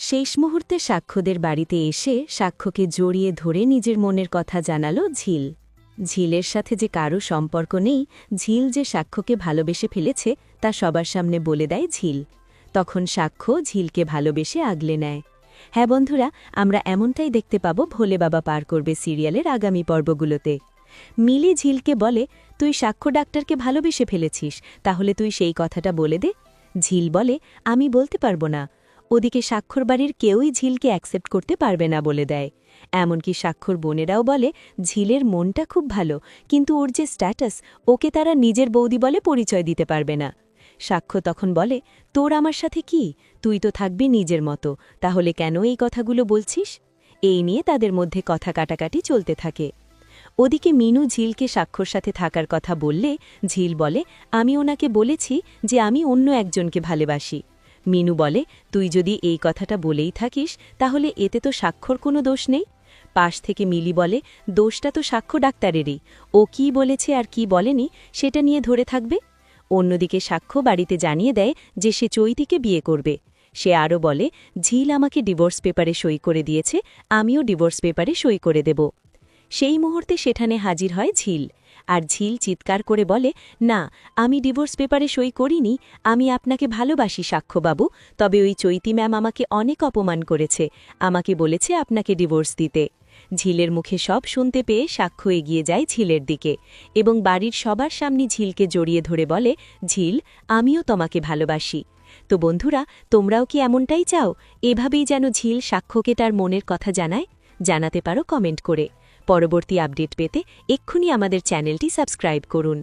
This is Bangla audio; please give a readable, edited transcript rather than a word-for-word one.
শেষ মুহূর্তে সাক্ষ্যদের বাড়িতে এসে সাক্ষ্যকে জড়িয়ে ধরে নিজের মনের কথা জানাল ঝিল। ঝিলের সাথে যে কারো সম্পর্ক নেই, ঝিল যে সাক্ষ্যকে ভালোবেসে ফেলেছে তা সবার সামনে বলে দেয় ঝিল। তখন সাক্ষ্য ঝিলকে ভালোবেসে আগলে নেয়। হ্যাঁ বন্ধুরা, আমরা এমনটাই দেখতে পাব ভোলে বাবা পার করবে সিরিয়ালের আগামী পর্বগুলোতে। মিলি ঝিলকে বলে, তুই সাক্ষ্য ডাক্তারকে ভালোবেসে ফেলেছিস, তাহলে তুই সেই কথাটা বলে দে। ঝিল বলে, আমি বলতে পারবো না। ওদিকে সাক্ষর বাড়ির কেউই ঝিলকে অ্যাকসেপ্ট করতে পারবে না বলে দেয়। এমনকি সাক্ষর বোনেরাও বলে ঝিলের মনটা খুব ভালো, কিন্তু ওর যে স্ট্যাটাস, ওকে তারা নিজের বৌদি বলে পরিচয় দিতে পারবে না। সাক্ষ্য তখন বলে, তোর আমার সাথে কি, তুই তো থাকবি নিজের মতো, তাহলে কেন এই কথাগুলো বলছিস? এই নিয়ে তাদের মধ্যে কথা কাটাকাটি চলতে থাকে। ওদিকে মিনু ঝিলকে সাক্ষর সাথে থাকার কথা বললে ঝিল বলে, আমি ওনাকে বলেছি যে আমি অন্য একজনকে ভালোবাসি। মিনু বলে, তুই যদি এই কথাটা বলেই থাকিস তাহলে এতে তো সাক্ষর কোনো দোষ নেই। পাশ থেকে মিলি বলে, দোষটা তো সাক্ষ্য ডাক্তারেরই, ও কি বলেছে আর কি বলেনি সেটা নিয়ে ধরে থাকবে। অন্যদিকে সাক্ষ্য বাড়িতে জানিয়ে দেয় যে সে চৈতিকে বিয়ে করবে। সে আরও বলে, ঝিল আমাকে ডিভোর্স পেপারে সই করে দিয়েছে, আমিও ডিভোর্স পেপারে সই করে দেব। সেই মুহূর্তে সেখানে হাজির হয় ঝিল, আর ঝিল চিৎকার করে বলে, না, আমি ডিভোর্স পেপারে সই করিনি, আমি আপনাকে ভালোবাসি সাক্ষ্যবাবু, তবে ওই চৈতি ম্যাম আমাকে অনেক অপমান করেছে, আমাকে বলেছে আপনাকে ডিভোর্স দিতে। ঝিলের মুখে সব শুনতে পেয়ে সাক্ষ্য এগিয়ে যায় ঝিলের দিকে এবং বাড়ির সবার সামনে ঝিলকে জড়িয়ে ধরে বলে, ঝিল, আমিও তোমাকে ভালোবাসি। তো বন্ধুরা, তোমরাও কি এমনটাই চাও, এভাবেই যেন ঝিল সাক্ষ্যকে তার মনের কথা জানায়? জানাতে পারো কমেন্ট করে। পরবর্তী আপডেট পেতে এক্ষুনি আমাদের চ্যানেলটি সাবস্ক্রাইব করুন।